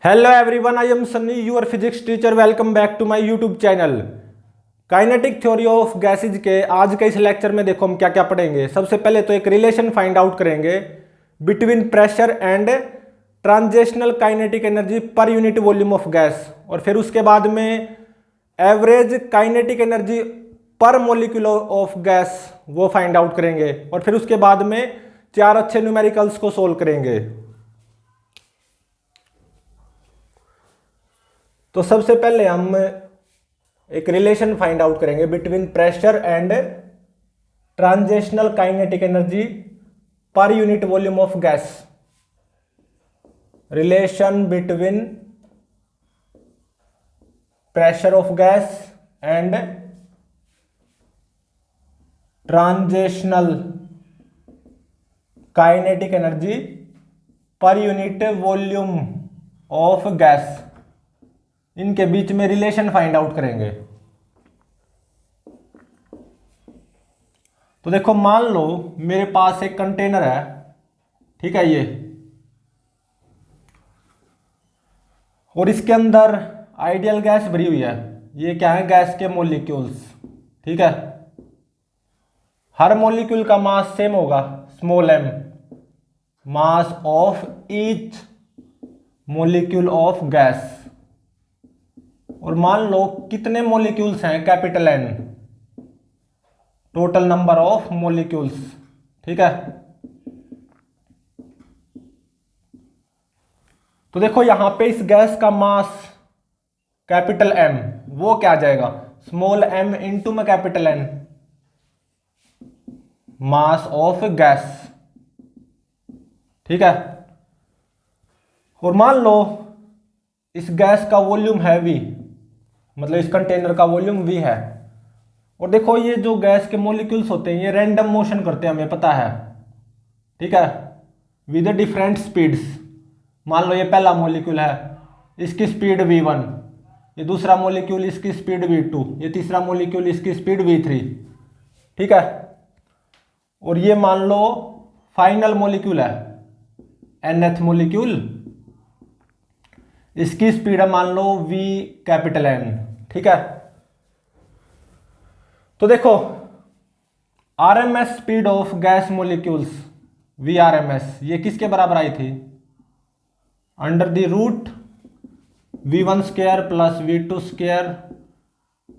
Hello everyone, I am Sunny, your physics teacher. Welcome back to my YouTube channel. Kinetic theory of gases के आज के इस lecture में देखो हम क्या क्या पढ़ेंगे। सबसे पहले तो एक रिलेशन फाइंड आउट करेंगे between pressure and transitional kinetic energy per unit volume of gas, और फिर उसके बाद में एवरेज काइनेटिक एनर्जी पर मोलिक्यूल ऑफ गैस वो फाइंड आउट करेंगे, और फिर उसके बाद में चार अच्छे न्यूमेरिकल्स को सोल्व करेंगे। तो सबसे पहले हम एक रिलेशन फाइंड आउट करेंगे between pressure and transitional kinetic energy per unit volume of gas. Relation between pressure of gas and transitional kinetic energy per unit volume of gas, इनके बीच में रिलेशन फाइंड आउट करेंगे। तो देखो, मान लो मेरे पास एक container है, ठीक है ये, और इसके अंदर आइडियल गैस भरी हुई है। ये क्या है? गैस के मॉलिक्यूल्स, ठीक है। हर मॉलिक्यूल का मास सेम होगा, small m, mass of each molecule of gas. और मान लो कितने मॉलिक्यूल्स हैं? Capital N, total number of molecules, ठीक है। तो देखो यहां पे इस गैस का मास कैपिटल M, वो क्या आ जाएगा? स्मॉल m इंटू में capital N, mass of gas, ठीक है। और मान लो इस गैस का वॉल्यूम है V, मतलब इस कंटेनर का वॉल्यूम V है। और देखो ये जो गैस के मॉलिक्यूल्स होते हैं ये रैंडम मोशन करते हैं, हमें पता है, ठीक है, विद डिफरेंट स्पीड्स। मान लो ये पहला मॉलिक्यूल है, इसकी स्पीड v1, ये दूसरा मॉलिक्यूल इसकी स्पीड v2, ये तीसरा मॉलिक्यूल इसकी स्पीड v3, ठीक है। और ये मान लो फाइनल मॉलिक्यूल है, nth मॉलिक्यूल, इसकी स्पीड है मान लो v कैपिटल N, ठीक है। तो देखो RMS speed of gas molecules Vrms, ये किसके बराबर आई थी? Under the root v1 square plus v2 square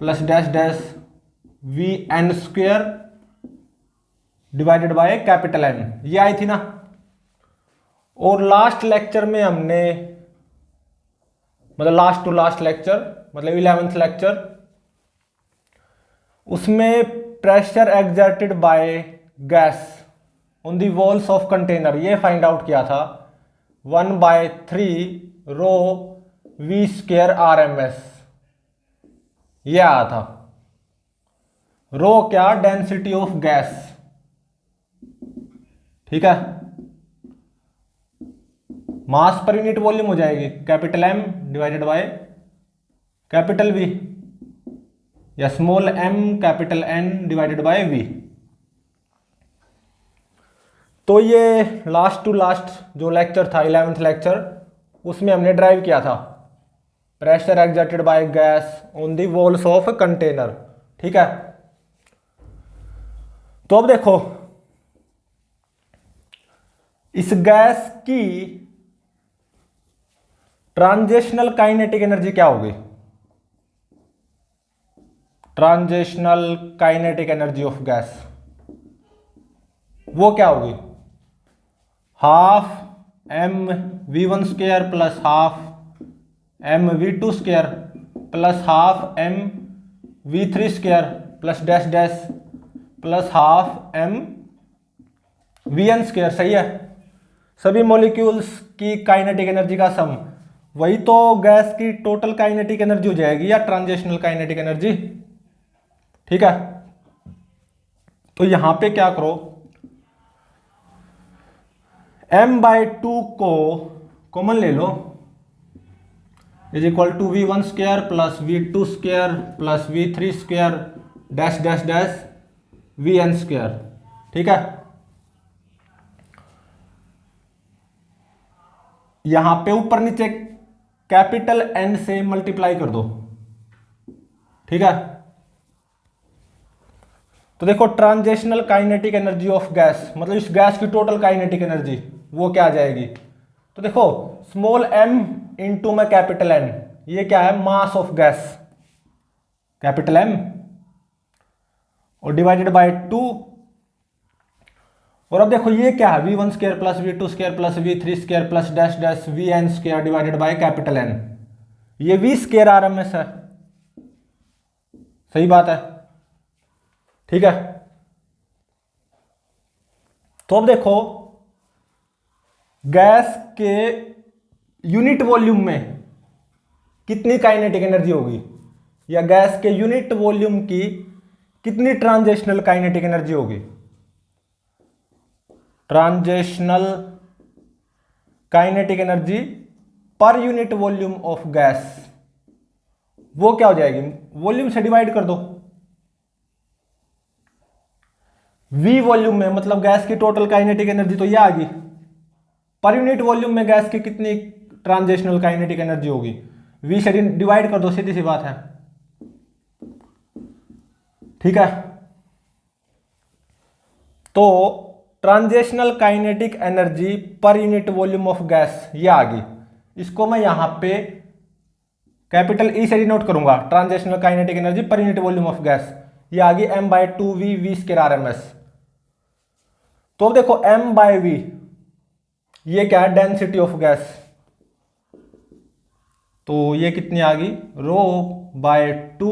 plus dash dash vn square divided by capital N, ये आई थी ना। और लास्ट लेक्चर में हमने, मतलब लास्ट टू लास्ट लेक्चर, मतलब 11th लेक्चर, उसमें pressure exerted by gas on the walls of container ये फाइंड आउट किया था, 1/3 रो v स्क्वायर RMS, ये आया था। रो क्या? डेंसिटी ऑफ गैस, ठीक है। मास पर यूनिट वॉल्यूम हो जाएगी capital M divided by capital V, या small m capital N divided bye V। तो ये लास्ट टू लास्ट जो लेक्चर था 11th लेक्चर, उसमें हमने ड्राइव किया था pressure exerted by gas on the walls of container, ठीक है। तो अब देखो इस गैस की ट्रांजिशनल काइनेटिक एनर्जी क्या होगी? Transitional kinetic energy of gas वो क्या होगी? Half m v1 square plus half m v2 square plus half m v3 square plus dash dash plus half m vn square, सही है। सभी molecules की kinetic energy का सम, वही तो गैस की टोटल काइनेटिक एनर्जी हो जाएगी, या ट्रांजिशनल काइनेटिक एनर्जी, ठीक है। तो यहां पे क्या करो, m/2 को कॉमन ले लो, is equal to v1 square plus v2 square plus v3 square dash dash dash vn square, ठीक है। यहां पे ऊपर नीचे कैपिटल N से मल्टीप्लाई कर दो, ठीक है। तो देखो transitional kinetic energy of gas, मतलब इस गैस की टोटल काइनेटिक एनर्जी वो क्या आ जाएगी। तो देखो स्मॉल m इंटू में कैपिटल N, ये क्या है, mass of gas, capital M, और डिवाइडेड बाय 2। और अब देखो ये क्या है, v1 square plus v2 square plus v3 square plus dash dash vn square divided by capital N, ये v स्क्वायर RMS है, सही बात है, ठीक है। तो अब देखो गैस के यूनिट वॉल्यूम में कितनी काइनेटिक एनर्जी होगी, या गैस के यूनिट वॉल्यूम की कितनी ट्रांजिशनल काइनेटिक एनर्जी होगी। Transitional kinetic energy per unit volume of gas, वो क्या हो जाएगी, वॉल्यूम से डिवाइड कर दो। V वॉल्यूम में मतलब गैस की टोटल काइनेटिक एनर्जी तो ये आ गई, पर यूनिट वॉल्यूम में गैस की कितनी ट्रांजिशनल काइनेटिक एनर्जी होगी, V से डिवाइड कर दो, सीधी सी बात है, ठीक है। तो translational kinetic energy per unit volume of gas ये आ गई, इसको मैं यहां पे कैपिटल E से डिनोट करूंगा, transitional kinetic energy per unit volume of gas, ये आ गई m/2v v स्क्वायर RMS। तो अब देखो m/v ये क्या है, डेंसिटी ऑफ गैस, तो ये कितनी आ गई, ρ/2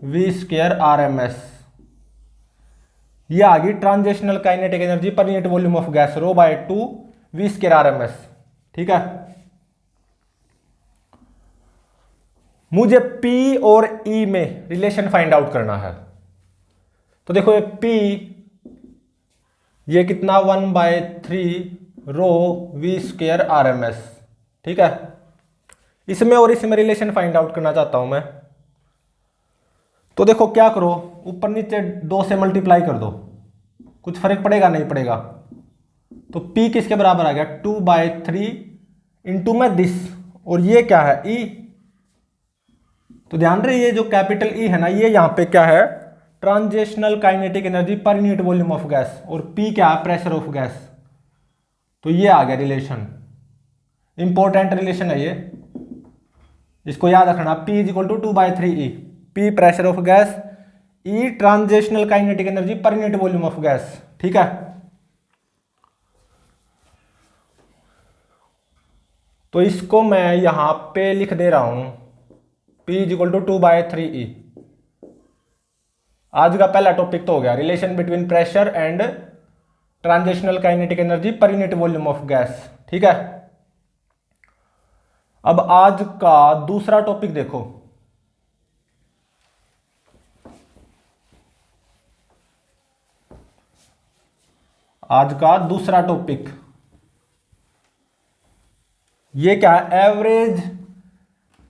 v स्क्वायर RMS, ये आ गई translational kinetic energy per unit volume of gas, ρ/2 v square RMS, ठीक है। मुझे P और E में रिलेशन फाइंड आउट करना है, तो देखो ये P ये कितना 1/3 ρ v स्क्वायर RMS, ठीक है। इसमें और इसमें रिलेशन फाइंड आउट करना चाहता हूं मैं, तो देखो क्या करो, ऊपर नीचे 2 से मल्टीप्लाई कर दो, कुछ फर्क पड़ेगा नहीं पड़ेगा। तो P किसके बराबर आ गया, 2/3 इंटू में दिस, और ये क्या है E, तो ध्यान रहे ये जो कैपिटल E है ना, ये यहां पे क्या है, translational kinetic energy per unit volume of gas, और P क्या है, प्रेशर ऑफ गैस। तो ये आ गया रिलेशन, इंपॉर्टेंट रिलेशन है ये, इसको याद रखना, P is equal to 2/3E, P pressure of gas, E transitional kinetic energy per unit volume of gas, ठीक है। तो इसको मैं यहां पे लिख दे रहा हूं, P is equal to 2/3E। आज का पहला टॉपिक तो हो गया relation between pressure and transitional kinetic energy per unit volume of gas, ठीक है। अब आज का दूसरा टॉपिक देखो, आज का दूसरा टॉपिक ये क्या है, average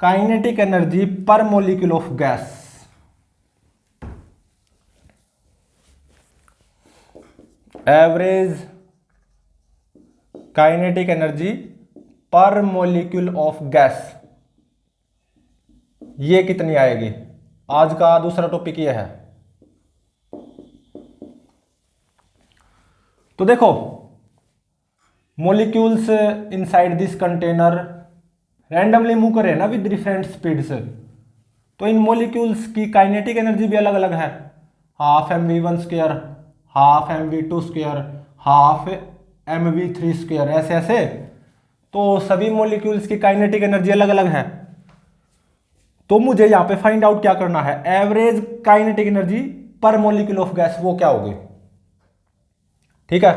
kinetic energy per molecule of gas. Average kinetic energy per molecule of gas, ये कितनी आएगी, आज का दूसरा टॉपिक ये है। तो देखो molecules inside this container randomly move कर रहे हैं ना विद डिफरेंट स्पीड्स, तो इन मॉलिक्यूल्स की काइनेटिक एनर्जी भी अलग अलग है, half mv1 square, half mv2 square, half mv3 square, ऐसे ऐसे। तो सभी मॉलिक्यूल्स की काइनेटिक एनर्जी अलग अलग है। तो मुझे यहां पे फाइंड आउट क्या करना है, average kinetic energy per molecule of gas वो क्या होगी, ठीक है।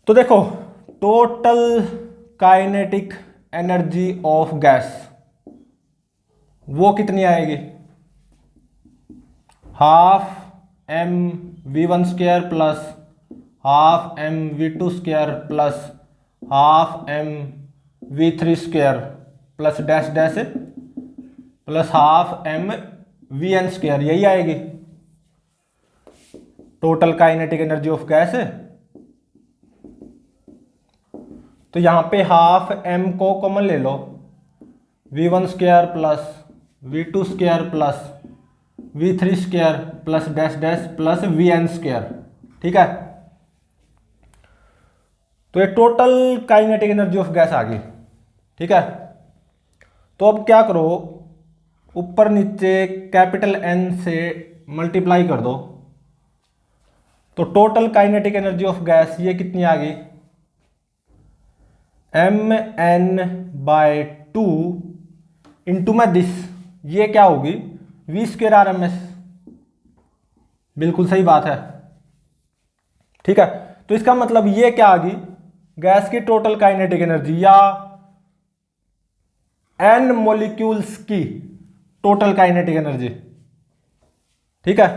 तो देखो total kinetic energy of gas वो कितनी आएगी, half mv1 square plus half mv2 square plus half mv3 square plus dash dash plus half mvn square, यही आएगी total kinetic energy of gas. तो यहाँ पे हाफ m को कॉमन ले लो, v1 square plus v2 square plus v3 square plus dash dash plus vn square. ठीक है, तो ये total kinetic energy of gas आ गई। ठीक है, तो अब क्या करो, ऊपर नीचे कैपिटल N से मल्टीप्लाई कर दो, तो total kinetic energy of gas ये कितनी आ गई, mn/2 इंटू में दिस, ये क्या होगी v स्क्वायर RMS। बिल्कुल सही बात है। ठीक है, तो इसका मतलब ये क्या आ गई, गैस की टोटल काइनेटिक एनर्जी या n मॉलिक्यूल्स की टोटल काइनेटिक एनर्जी। ठीक है,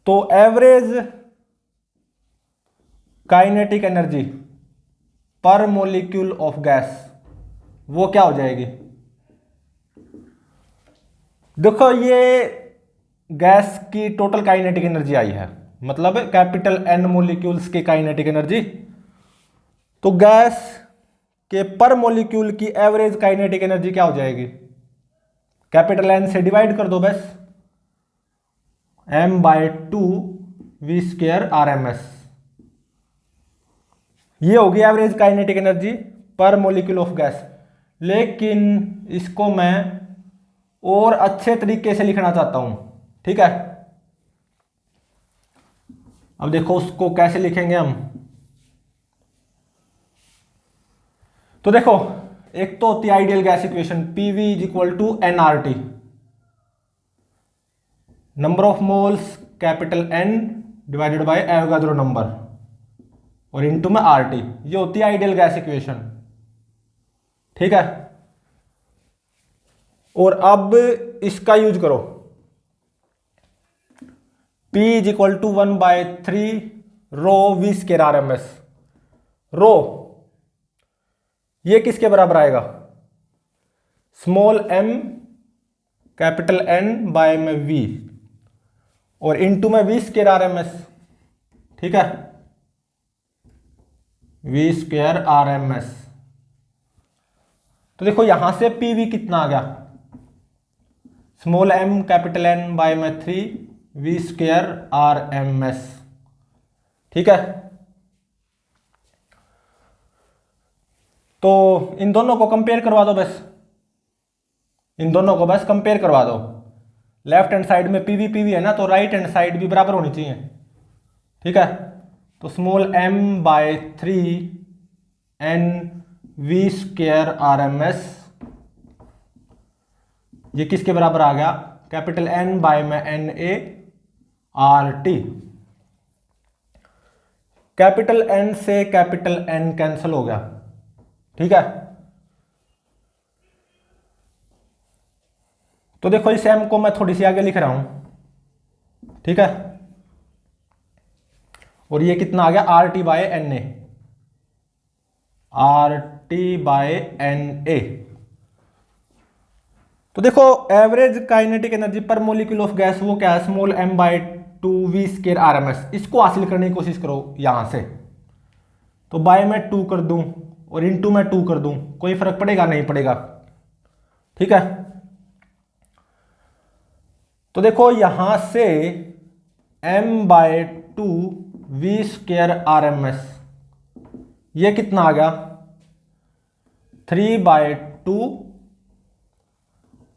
तो average kinetic energy per molecule of gas वो क्या हो जाएगी, देखो ये गैस की टोटल काइनेटिक एनर्जी आई है, मतलब कैपिटल N मॉलिक्यूल्स की काइनेटिक एनर्जी, तो गैस के पर मॉलिक्यूल की एवरेज काइनेटिक एनर्जी क्या हो जाएगी, कैपिटल N से डिवाइड कर दो बस, m/2 v स्क्वायर RMS, ये होगी average kinetic energy per molecule of gas. लेकिन इसको मैं और अच्छे तरीके से लिखना चाहता हूं। ठीक है, अब देखो उसको कैसे लिखेंगे हम, तो देखो एक तो होती है ideal gas equation PV is equal to nRT, number of moles capital N divided by Avogadro number और इनटू में RT, ये होती है आइडियल गैस इक्वेशन। ठीक है, और अब इसका यूज करो, P is equal to 1/3 rho v square RMS। Rho ये किसके बराबर आएगा, small m capital N by में v और इनटू में v स्क्वायर RMS। ठीक है, v स्क्वायर RMS, तो देखो यहां से PV कितना आ गया, small m capital N by में 3 v स्क्वायर RMS। ठीक है, तो इन दोनों को कंपेयर करवा दो बस, इन दोनों को बस कंपेयर करवा दो, लेफ्ट हैंड साइड में PV PV है ना, तो राइट हैंड साइड भी बराबर होनी चाहिए। ठीक है, तो small m/3 n v square RMS, ये किसके बराबर आ गया, कैपिटल N बाय में NA RT। कैपिटल N से कैपिटल N कैंसिल हो गया। ठीक है, तो देखो इस m को मैं थोड़ी सी आगे लिख रहा हूं। ठीक है, और ये कितना आ गया, RT by NA, RT by NA। तो देखो average kinetic energy per molecule of gas वो क्या है, small m/2 v square RMS। इसको हासिल करने की कोशिश करो यहां से, तो बाय में 2 कर दूं और इनटू में 2 कर दूं, कोई फर्क पड़ेगा नहीं पड़ेगा। ठीक है, तो देखो यहां से m/2 v स्क्वायर RMS ये कितना आ गया, 3/2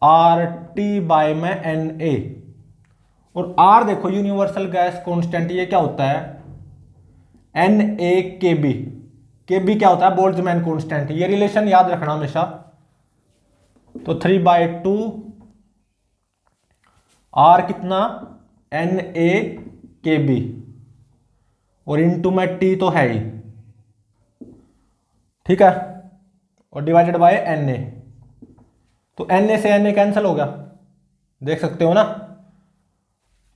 RT बाय में NA, और R देखो यूनिवर्सल गैस कांस्टेंट ये क्या होता है, NaKB। KB क्या होता है, बोल्ट्जमैन कांस्टेंट, ये रिलेशन याद रखना हमेशा। तो 3/2 R कितना, NaKB और इनटू में T तो है ही। ठीक है, और डिवाइडेड बाय Na, तो Na से Na कैंसिल हो गया, देख सकते हो ना।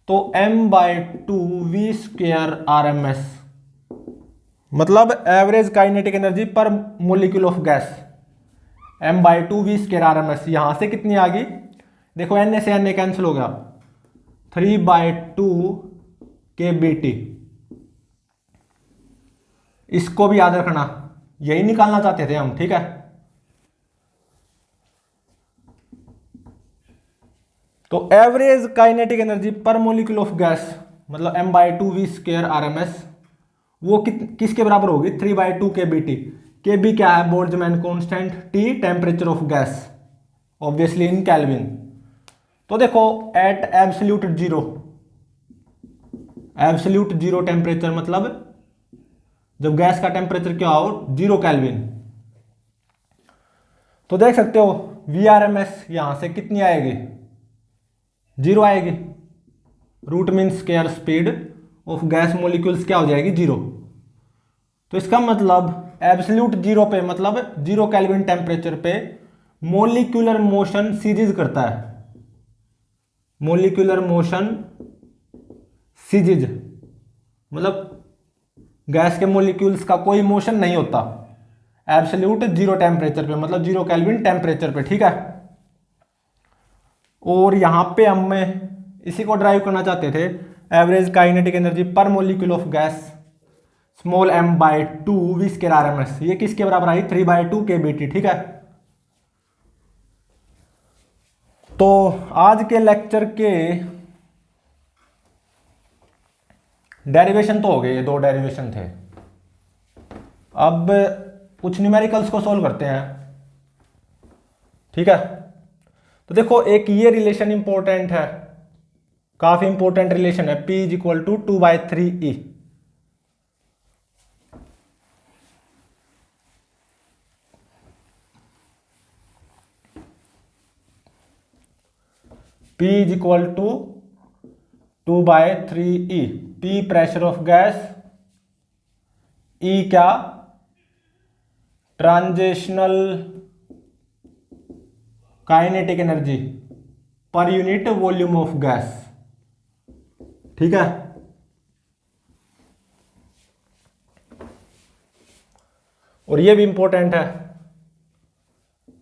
तो m/2 v स्क्वायर RMS मतलब एवरेज काइनेटिक एनर्जी पर molecule of gas, m/2 v square RMS, यहां से कितनी आ गई, देखो Na से Na कैंसिल हो गया, 3/2 kBT। इसको भी याद रखना, यही निकालना चाहते थे हम, ठीक है। तो एवरेज काइनेटिक एनर्जी पर मोलिक्यूल ऑफ गैस मतलब m/2v² RMS वो किसके बराबर होगी, 3/2 kBT। kB क्या है, Boltzmann constant, T temperature of gas, obviously in kelvin. तो देखो एट एब्सोल्यूट जीरो टेम्परेचर मतलब जब गैस का टेम्परेचर क्या हो, 0 केल्विन, तो देख सकते हो VRMS यहां से कितनी आएगी, 0 आएगी। Root mean square speed of gas molecules क्या हो जाएगी, 0। तो इसका मतलब एब्सोल्यूट जीरो पे मतलब 0 केल्विन टेम्परेचर पे मोलिकुलर मोशन सीजीज करता है, मोलिकुलर मोशन सीजीज मतलब गैस के मोलिक्यूल्स का कोई मोशन नहीं होता एब्सोल्यूट जीरो टेम्परेचर पे मतलब 0 केल्विन टेम्परेचर पे, ठीक है। और यहां पे हम इसी को ड्राइव करना चाहते थे, एवरेज काइनेटिक एनर्जी पर molecule of gas small m/2 v² RMS, ये किसके बराबर आई, 3/2 kBT, ठीक है। तो आज के लेक्चर के डेरिवेशन तो हो गए, ये 2 डेरिवेशन थे। अब कुछ न्यूमेरिकल्स को सोल्व करते हैं, ठीक है। तो देखो एक ये रिलेशन इंपॉर्टेंट है, काफी इंपॉर्टेंट रिलेशन है, P = 2/3E। P = 2/3E। P pressure of gas, E क्या, transitional kinetic energy per unit volume of gas, ठीक है। और ये भी इंपॉर्टेंट है,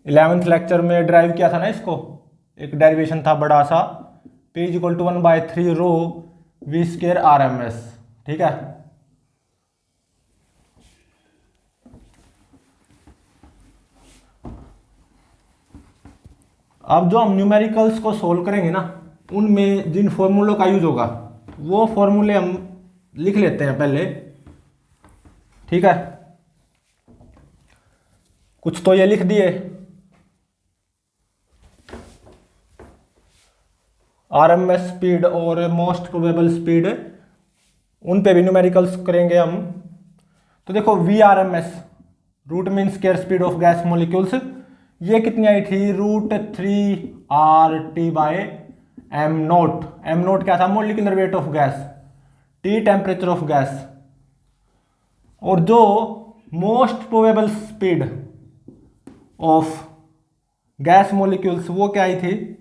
11th लेक्चर में ड्राइव किया था ना इसको, एक डेरिवेशन था बड़ा सा, P = 1/3 ρ v² RMS, ठीक है। अब जो हम न्यूमेरिकल्स को सोल्व करेंगे ना, उनमें जिन फॉर्मूलों का यूज होगा वो फॉर्मूले हम लिख लेते हैं पहले, ठीक है। कुछ तो ये लिख दिए, RMS स्पीड और मोस्ट प्रोबेबल स्पीड, उन पे भी न्यूमेरिकल्स करेंगे हम। तो देखो VRMS root mean square speed of gas molecules, ये कितनी आई थी, √3RT/m0। m0 क्या था, molecular weight of gas, T temperature of gas. और जो most probable speed of gas molecules वो क्या आई थी,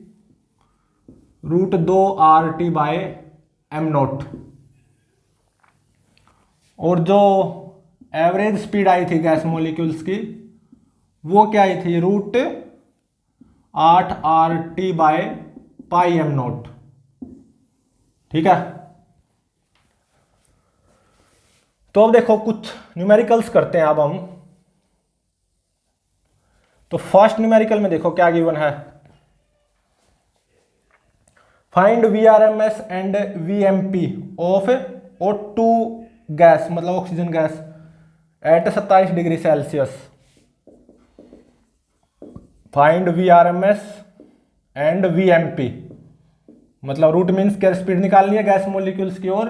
√2RT/m0। और जो एवरेज स्पीड आई थी गैस मॉलिक्यूल्स की वो क्या आई थी, √8RT/πm0, ठीक है। तो अब देखो कुछ न्यूमेरिकल्स करते हैं अब हम। तो फर्स्ट न्यूमेरिकल में देखो क्या गिवन है, find VRMS and VMP of O2 gas मतलब oxygen gas at 27 degree Celsius. Find VRMS and VMP मतलब रूट मीन स्क्वायर स्पीड निकालनी है गैस मॉलिक्यूल्स की और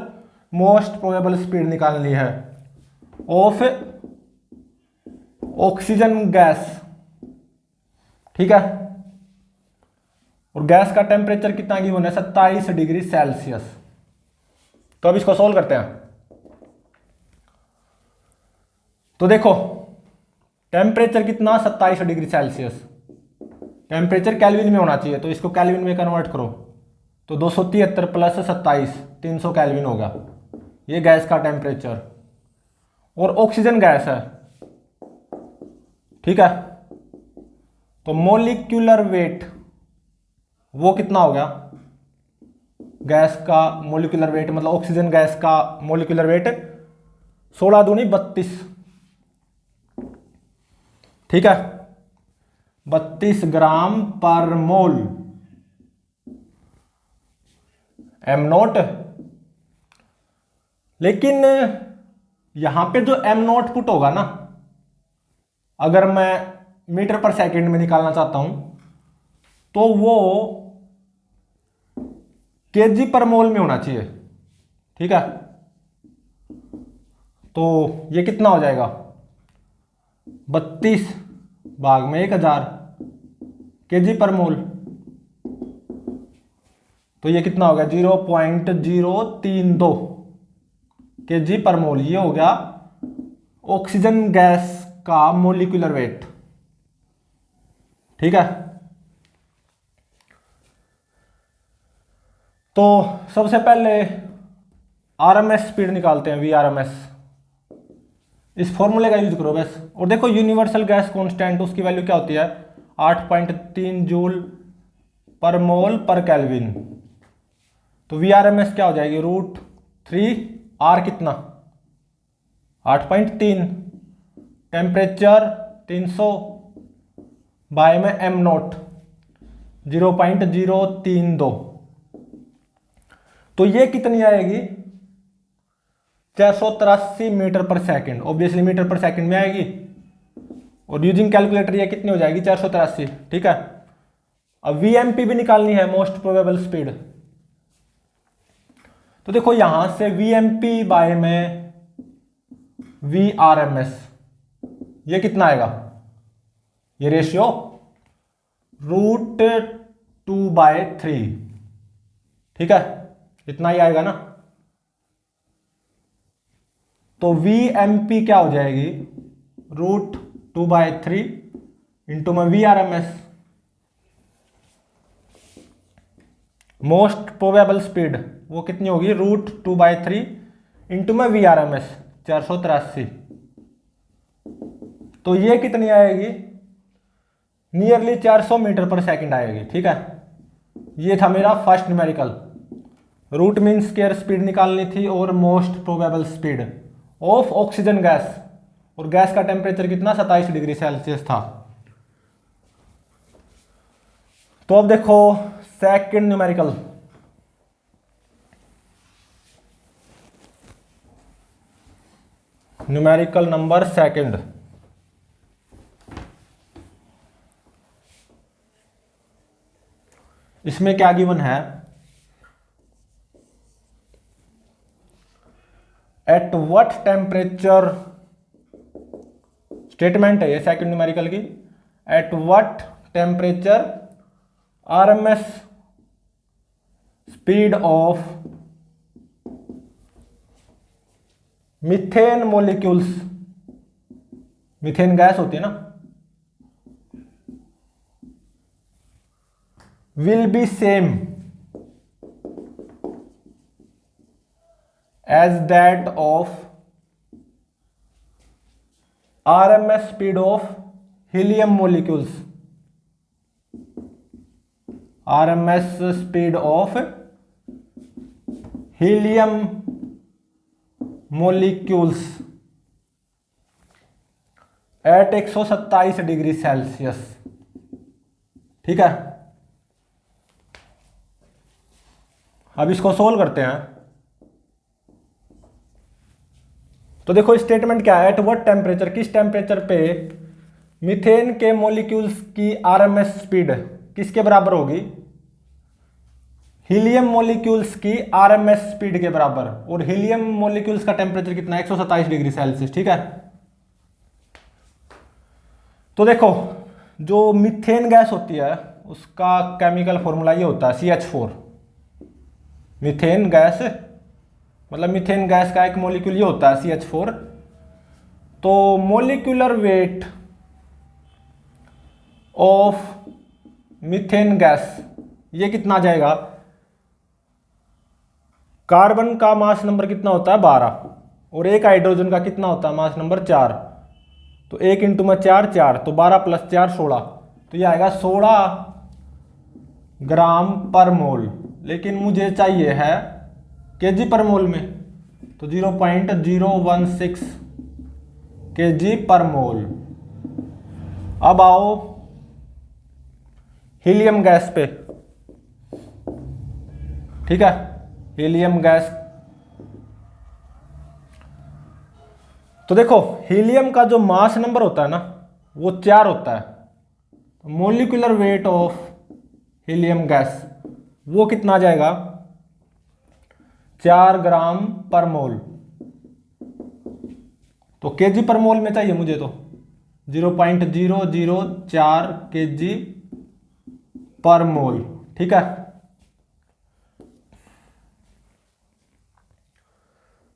मोस्ट प्रोबेबल स्पीड निकालनी है ऑफ ऑक्सीजन गैस, ठीक है। और गैस का टेम्परेचर कितना गिवन है, 27 डिग्री सेल्सियस। तो अब इसको सोल्व करते हैं। तो देखो टेम्परेचर कितना, 27 डिग्री सेल्सियस, टेम्परेचर केल्विन में होना चाहिए, तो इसको केल्विन में कन्वर्ट करो तो 273 + 27 300 केल्विन होगा, ये गैस का टेम्परेचर। और ऑक्सीजन गैस है, ठीक है। तो मोलिक्यूलर वेट वो कितना हो गया, गैस का मोलिकुलर वेट मतलब ऑक्सीजन गैस का मोलिकुलर वेट 16 दूनी 32 ठीक है, 32 ग्राम पर मोल एम नॉट। लेकिन यहां पे जो एम नॉट पुट होगा ना, अगर मैं मीटर पर सेकंड में निकालना चाहता हूं तो वो केजी पर मोल में होना चाहिए। ठीक है, तो ये कितना हो जाएगा, 32 भाग में 1000 केजी पर मोल, तो ये कितना हो गया 0.032 केजी पर मोल। ये हो गया ऑक्सीजन गैस का मोलिकुलर वेट। ठीक है, तो सबसे पहले आरएमएस स्पीड निकालते हैं, वीआरएमएस। इस फॉर्मूले का यूज करो बस। और देखो यूनिवर्सल गैस कांस्टेंट, उसकी वैल्यू क्या होती है, 8.3 जूल पर मोल पर केल्विन। तो वीआरएमएस क्या हो जाएगी, √3, आर कितना 8.3, टेम्परेचर 300 बाय में एम नॉट 0.032। तो ये कितनी आएगी, 483 मीटर पर सेकंड। ऑब्वियसली मीटर पर सेकंड में आएगी, और यूजिंग कैलकुलेटर ये कितनी हो जाएगी 483। ठीक है, अब वीएमपी भी निकालनी है, मोस्ट प्रोबेबल स्पीड। तो देखो यहां से वीएमपी बाय में वीआरएमएस, ये कितना आएगा, ये रेशियो √2/3। ठीक है, इतना ही आएगा ना। तो वीएमपी क्या हो जाएगी, √2/3 इंटू में वीआरएमएस, मोस्ट प्रोबेबल स्पीड वो कितनी होगी, √2/3 इंटू में वीआरएमएस 483। तो ये कितनी आएगी, नियरली 400 मीटर पर सेकंड आएगी। ठीक है, ये था मेरा first numerical. Root mean square speed निकालनी थी और most probable speed of oxygen gas, और गैस का टेम्परेचर कितना 27 डिग्री सेल्सियस था। तो अब देखो second numerical. Numerical number second, इसमें क्या गिवन है, एट व्हाट टेम्परेचर, स्टेटमेंट है ये सेकंड न्यूमेरिकल की, at what temperature RMS speed of methane molecules, methane gas होती है ना, will be same as that of RMS speed of helium molecules, RMS speed of helium molecules at 127 degree Celsius. ठीक है, अब इसको solve करते हैं। तो देखो स्टेटमेंट क्या है, एट व्हाट टेम्परेचर, किस टेम्परेचर पे मीथेन के मॉलिक्यूल्स की आरएमएस स्पीड किसके बराबर होगी, हीलियम मॉलिक्यूल्स की आरएमएस स्पीड के बराबर। और हीलियम मॉलिक्यूल्स का टेम्परेचर कितना है 127 डिग्री सेल्सियस। ठीक है, तो देखो जो मीथेन गैस होती है उसका केमिकल फॉर्मूला ये होता है CH4। मीथेन गैस मतलब मीथेन गैस का एक मॉलिक्यूल ये होता है CH4। तो molecular weight of methane gas ये कितना आ जाएगा, कार्बन का मास नंबर कितना होता है 12, और एक हाइड्रोजन का कितना होता है मास नंबर 4। तो 1 इंटू में 4 4, तो 12 + 4 16, तो ये आएगा 16 ग्राम पर मोल। लेकिन मुझे चाहिए है केजी पर मोल में, तो 0.016 केजी पर मोल। अब आओ हीलियम गैस पे। ठीक है, हीलियम गैस। तो देखो हीलियम का जो मास नंबर होता है ना वो 4 होता है। Molecular weight of helium gas वो कितना आ जाएगा, 4 ग्राम पर मोल। तो केजी पर मोल में चाहिए मुझे, तो 0.004 केजी पर मोल। ठीक है,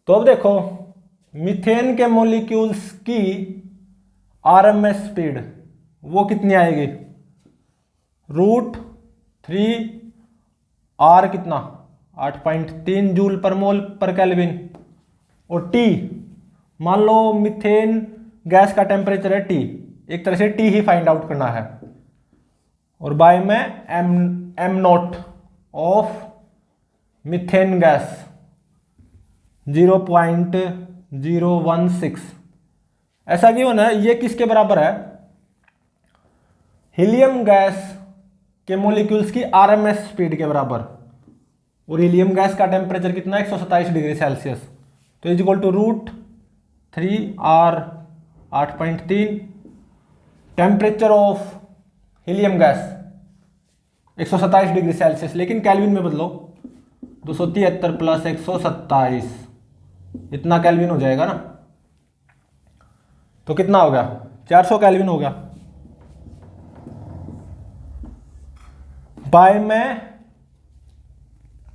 तो अब देखो मीथेन के मॉलिक्यूल्स की आरएमएस स्पीड वो कितनी आएगी, √3 आर कितना 8.3 जूल पर मोल पर केल्विन। और टी, मान लो मीथेन गैस का टेम्परेचर है टी, एक तरह से टी ही फाइंड आउट करना है। और बाय में am not of methane gas 0.016। ऐसा क्यों ना, ये किसके बराबर है, हीलियम गैस के मॉलिक्यूल्स की आरएमएस स्पीड के बराबर। और हीलियम गैस का टेम्परेचर कितना है 127 डिग्री सेल्सियस। तो is equal to √3 R 8.3, temperature of helium gas 127 degree Celsius, लेकिन कैल्विन में बदलो 273 प्लस 127, इतना कैल्विन हो जाएगा ना। तो कितना हो गया, 400 कैल्विन हो गया। बाय में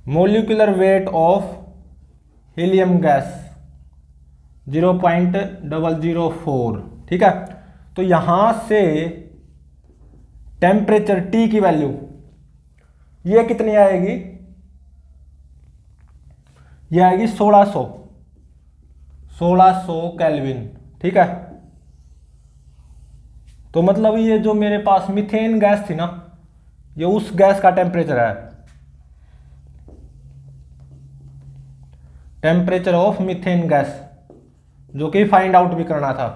molecular weight of helium gas 0.004। ठीक है, तो यहां से टेम्परेचर टी की वैल्यू ये कितनी आएगी, ये आएगी 1600 कैल्विन। ठीक है, तो मतलब ये जो मेरे पास मीथेन गैस थी ना, ये उस गैस का टेम्परेचर है, टेम्परेचर ऑफ मीथेन गैस, जो कि फाइंड आउट भी करना था,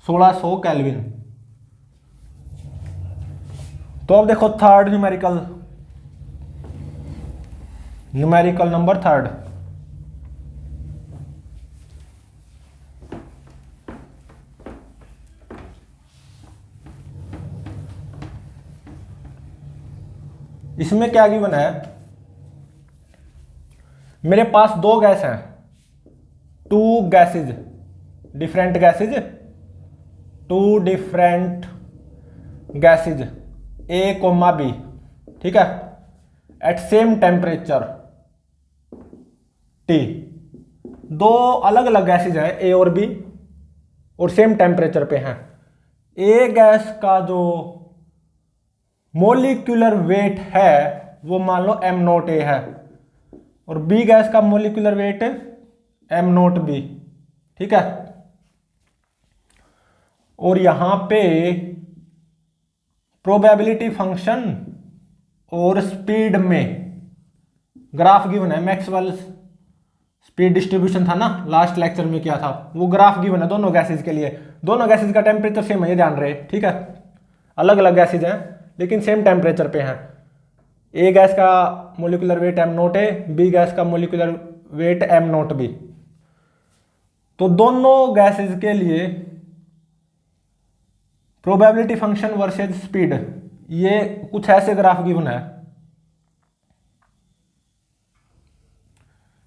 1600 कैल्विन। तो अब देखो थर्ड न्यूमेरिकल नंबर थर्ड। इसमें क्या गिवन है, मेरे पास दो गैस हैं, two different gases A comma B. ठीक है, एट सेम टेम्परेचर टी। दो अलग अलग गैसेज हैं ए और बी, और सेम टेम्परेचर पे हैं। ए गैस का जो मोलिकुलर वेट है वो मान लो m0 a है, और बी गैस का मोलिकुलर वेट m0 b। ठीक है, और यहां पे प्रोबेबिलिटी फंक्शन और स्पीड में ग्राफ गिवन है, मैक्सवेल स्पीड डिस्ट्रीब्यूशन था ना लास्ट लेक्चर में, क्या था वो ग्राफ गिवन है दोनों गैसेज के लिए। दोनों गैसेज का टेम्परेचर सेम है, ये ध्यान रहे। ठीक है, अलग अलग गैसेज हैं लेकिन सेम टेम्परेचर पे हैं। ए गैस का molecular weight m0 a, B gas का मोलिकुलर वेट m0 b। तो दोनों गैसेज के लिए प्रोबेबिलिटी फंक्शन वर्सेज स्पीड, ये कुछ ऐसे ग्राफ गिवन है।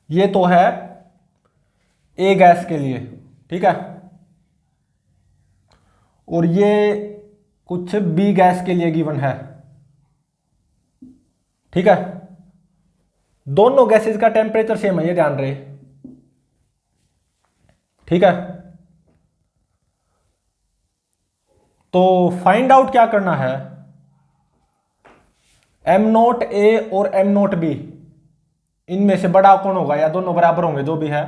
ये तो है ए गैस के लिए। ठीक है, और ये कुछ बी गैस के लिए गिवन है। ठीक है, दोनों गैसेज का टेम्परेचर सेम है, ये ध्यान रहे। ठीक है, तो फाइंड आउट क्या करना है, m0 a और m0 b इनमें से बड़ा कौन होगा, या दोनों बराबर होंगे, जो भी है।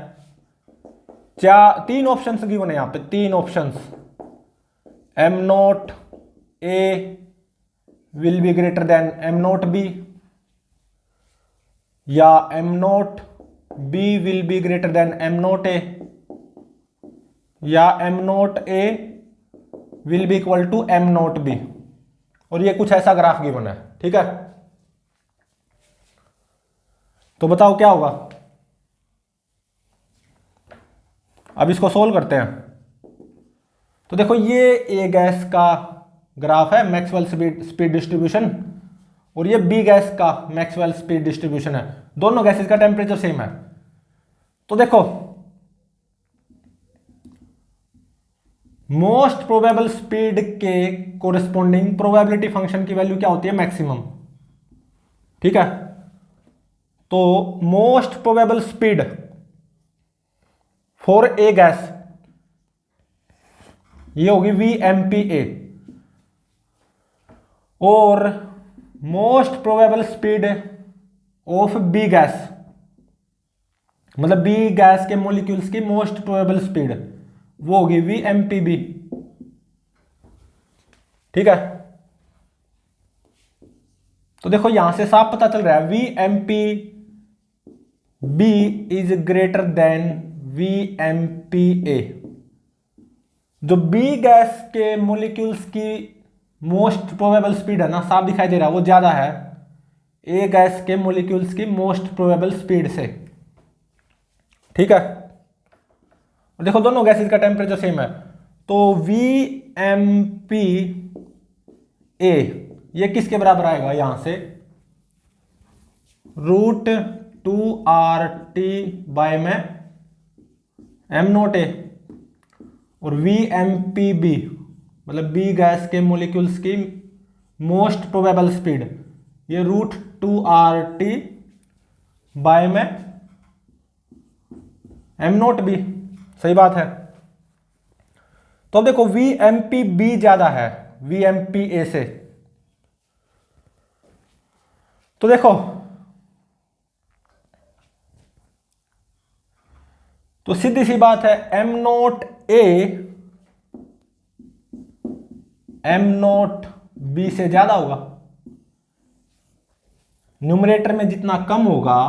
तीन ऑप्शंस गिवन है यहां पे, तीन options. m0 a will be greater than m0 b, या m0 b will be greater than m0 a, या m0 a will be equal to M not B, और ये कुछ ऐसा ग्राफ गिवन है, ठीक है। तो बताओ क्या होगा। अब इसको सोल्व करते हैं। तो देखो ये ए गैस का ग्राफ है, मैक्सवेल स्पीड डिस्ट्रीब्यूशन, और ये बी गैस का मैक्सवेल स्पीड डिस्ट्रीब्यूशन है। दोनों गैसेस का टेम्परेचर सेम है। तो देखो मोस्ट प्रोबेबल स्पीड के कोरिस्पोंडिंग प्रोबेबिलिटी फंक्शन की वैल्यू क्या होती है, मैक्सिमम, ठीक है। तो most probable speed for A gas ये होगी वी एम पी ए, और most probable speed of B gas, मतलब बी गैस के मॉलिक्यूल्स की मोस्ट प्रोबेबल स्पीड वो होगी वी एम पी बी, ठीक है। तो देखो यहां से साफ पता चल रहा है V M P B is greater than V M P A. जो बी गैस के मॉलिक्यूल्स की मोस्ट प्रोबेबल स्पीड है ना, साफ दिखाई दे रहा है, वो ज्यादा है ए गैस के मॉलिक्यूल्स की मोस्ट प्रोबेबल स्पीड से, ठीक है। और देखो दोनों गैसेस का टेम्परेचर सेम है, तो वी एम पी ए ये किसके बराबर आएगा, यहां से रूट 2RT बाय में एम नोट ए, और वी एम पी बी मतलब बी गैस के मॉलिक्यूल्स की मोस्ट प्रोबेबल स्पीड ये रूट 2RT बाय में एम नोट बी, सही बात है। तो अब देखो वी एम पी बी ज्यादा है वी एम पी ए से, तो देखो तो सीधी सी बात है M naught A M naught B से ज्यादा होगा। न्यूमरेटर में जितना कम होगा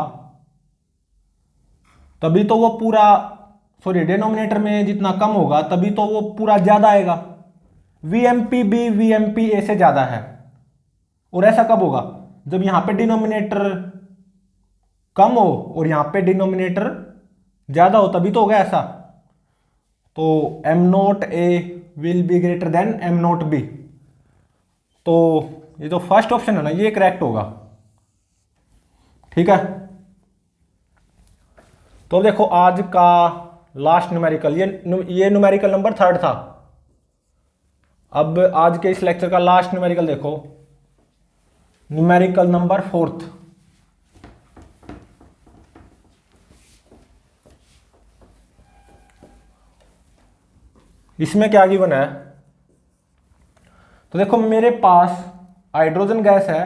तभी तो वो पूरा, सॉरी डिनोमिनेटर में जितना कम होगा तभी तो वो पूरा ज्यादा आएगा। V M P B V M P A से ज्यादा है, और ऐसा कब होगा, जब यहां पे डिनोमिनेटर कम हो और यहां पे डिनोमिनेटर ज्यादा हो, तभी तो होगा ऐसा। तो M naught A will be greater than M naught B, तो ये जो फर्स्ट ऑप्शन है ना ये करेक्ट होगा, ठीक है। तो देखो आज का लास्ट न्यूमेरिकल, ये न्यूमेरिकल नंबर 3 था। अब आज के इस लेक्चर का लास्ट न्यूमेरिकल देखो, न्यूमेरिकल नंबर 4। इसमें क्या गिवन है, तो देखो मेरे पास हाइड्रोजन गैस है,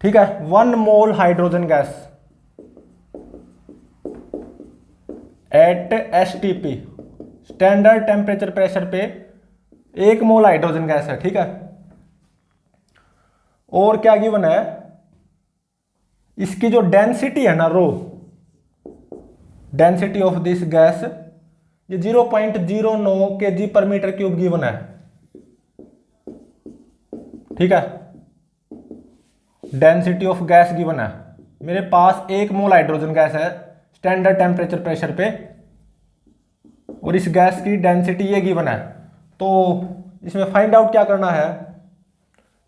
ठीक है, 1 मोल hydrogen gas at STP standard temperature pressure पे 1 मोल हाइड्रोजन गैस है, ठीक है। और क्या गिवन है, इसकी जो डेंसिटी है ना रो, डेंसिटी ऑफ दिस गैस ये 0.09 kg पर मीटर क्यूब गिवन है, ठीक है। डेंसिटी ऑफ गैस गिवन है, मेरे पास 1 मोल हाइड्रोजन गैस है स्टैंडर्ड टेम्परेचर प्रेशर पे, और इस गैस की डेंसिटी ये गिवन है। तो इसमें फाइंड आउट क्या करना है,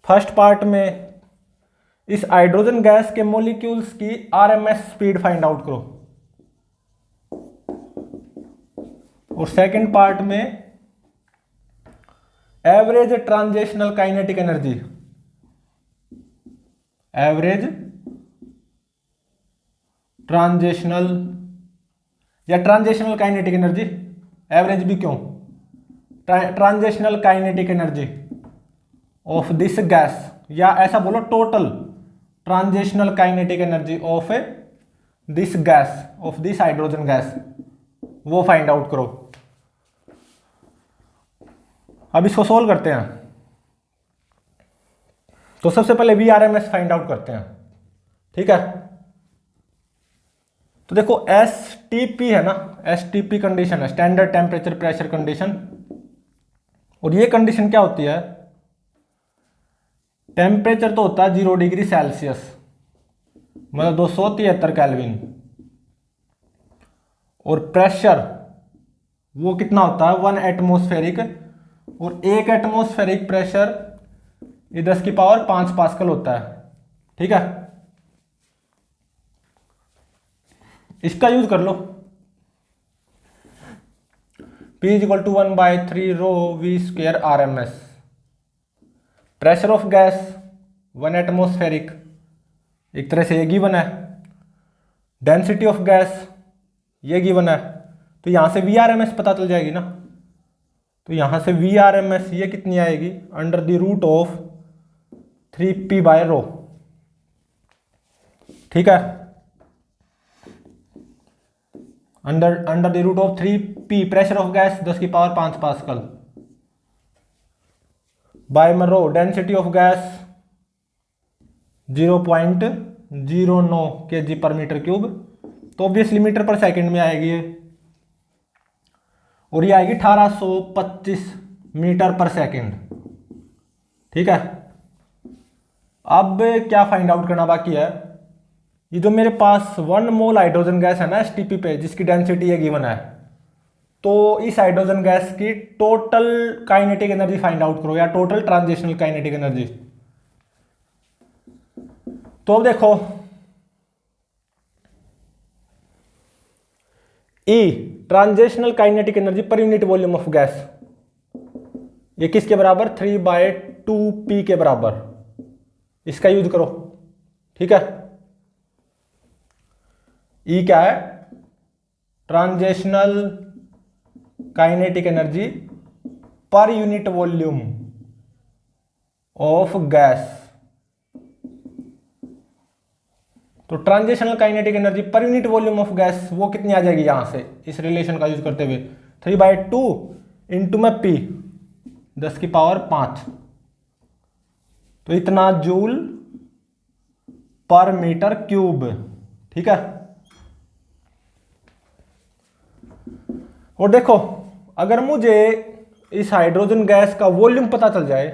फर्स्ट पार्ट में इस हाइड्रोजन गैस के मॉलिक्यूल्स की आरएमएस स्पीड फाइंड आउट करो, और सेकंड पार्ट में average transitional kinetic energy, average transitional या ट्रांजिशनल काइनेटिक एनर्जी, एवरेज भी क्यों, transitional kinetic energy of this gas, या ऐसा बोलो total transitional kinetic energy of this gas, of this hydrogen gas, वो फाइंड आउट करो। अब इसको सोल्व करते हैं। तो सबसे पहले वीआरएमएस फाइंड आउट करते हैं, ठीक है। तो देखो एसटीपी है ना, एसटीपी कंडीशन है, स्टैंडर्ड टेम्परेचर प्रेशर कंडीशन, और ये कंडीशन क्या होती है, टेम्परेचर तो होता है 0 डिग्री सेल्सियस मतलब 273 केल्विन, और प्रेशर वो कितना होता है 1 एटमॉस्फेरिक, और 1 एटमॉस्फेरिक प्रेशर ये 10⁵ पास्कल होता है। ठीक है, इसका यूज कर लो, P = 1/3 ρ V² RMS। Pressure of gas 1 atmospheric, एक तरह से ये गिवन है। डेंसिटी ऑफ गैस ये गिवन है, तो यहां से VRMS पता चल जाएगी ना। तो यहां से VRMS ये कितनी आएगी, √3P/ρ। ठीक है, √3P pressure of gas 10⁵ pascal by ρ density of gas 0.09 kg/m³, तो ऑब्वियसली मीटर पर सेकंड में आएगी ये, और ये आएगी 1825 मीटर पर सेकंड। ठीक है, अब क्या फाइंड आउट करना बाकी है, ये जो मेरे पास 1 मोल हाइड्रोजन गैस है ना STP पे, जिसकी डेंसिटी ये गिवन है, तो इस हाइड्रोजन गैस की total kinetic energy find out करो, या टोटल ट्रांजिशनल काइनेटिक एनर्जी। तो अब देखो, E transitional kinetic energy per unit volume of gas, ये किसके बराबर 3/2P के बराबर, इसका यूज करो। ठीक है, E क्या है, translational kinetic energy per unit volume of gas. तो translational kinetic energy per unit volume of gas वो कितनी आ जाएगी, यहां से इस रिलेशन का यूज करते हुए 3/2 इंटू में P 10⁵, तो इतना जूल पर मीटर क्यूब। ठीक है, और देखो, अगर मुझे इस हाइड्रोजन गैस का वॉल्यूम पता चल जाए,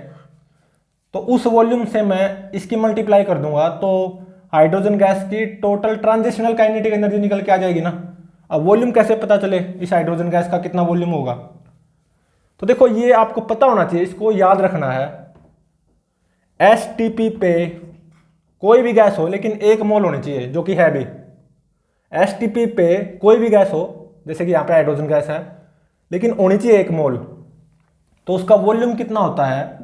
तो उस वॉल्यूम से मैं इसकी मल्टीप्लाई कर दूंगा, तो हाइड्रोजन गैस की टोटल ट्रांजिशनल काइनेटिक एनर्जी निकल के आ जाएगी ना। अब वॉल्यूम कैसे पता चले इस हाइड्रोजन गैस का कितना वॉल्यूम होगा, तो देखो ये आपको पता होना चाहिए, इसको याद रखना है। STP पे कोई भी गैस हो लेकिन 1 मोल होनी चाहिए, जो कि है भी। STP पे कोई भी गैस हो, जैसे कि यहाँ पे हाइड्रोजन गैस है, लेकिन होनी चाहिए 1 मोल, तो उसका वॉल्यूम कितना होता है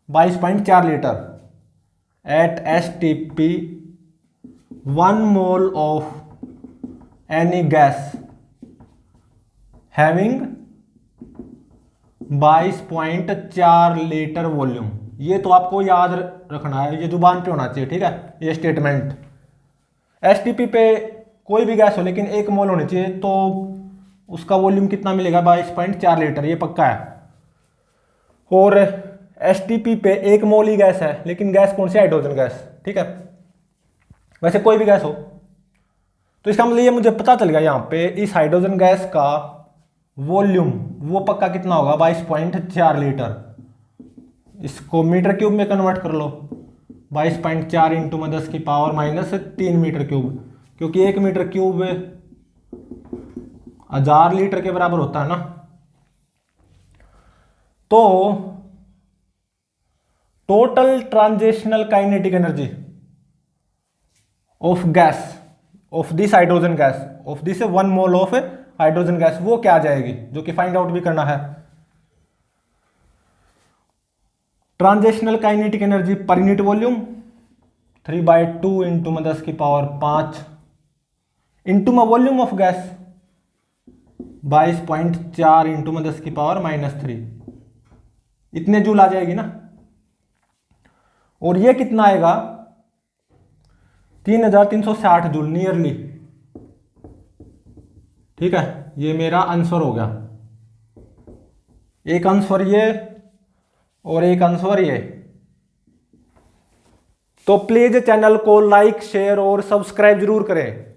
22.4 litre. At STP 1 mole of any gas having 22.4 litre volume. ये तो आपको याद रखना है, ये जुबान पे होना चाहिए। ठीक है, ये स्टेटमेंट STP पे कोई भी गैस हो लेकिन 1 मोल होनी चाहिए, तो उसका वॉल्यूम कितना मिलेगा 22.4 लीटर, ये पक्का है। और STP पे 1 मोल ही गैस है, लेकिन गैस कौन सी, हाइड्रोजन गैस। ठीक है, वैसे कोई भी गैस हो, तो इसका मतलब ये मुझे पता चल गया यहाँ पे इस हाइड्रोजन गैस का वॉल्यूम वो पक्का कितना होगा 22.4 लीटर। इसको मीटर क्यूब में कन्वर्ट कर लो, 22.4 इंटू में 10⁻³ मीटर क्यूब, क्योंकि 1 मीटर क्यूब 1000 लीटर के बराबर होता है ना। तो total transitional kinetic energy of gas off this hydrogen gas off this 1 mole of hydrogen gas वो क्या आ जाएगी, जो कि फाइंड आउट भी करना है। Translational kinetic energy per unit volume 3/2 into में 10⁵ इंटू में वॉल्यूम ऑफ गैस 22.4 इंटू में 10⁻³ इतने जूल आ जाएगी ना। और ये कितना आएगा 3360 जूल नियरली। ठीक है, ये मेरा आंसर हो गया। एक आंसर ये और एक आंसर ये। तो प्लीज चैनल को लाइक शेयर और सब्सक्राइब जरूर करें।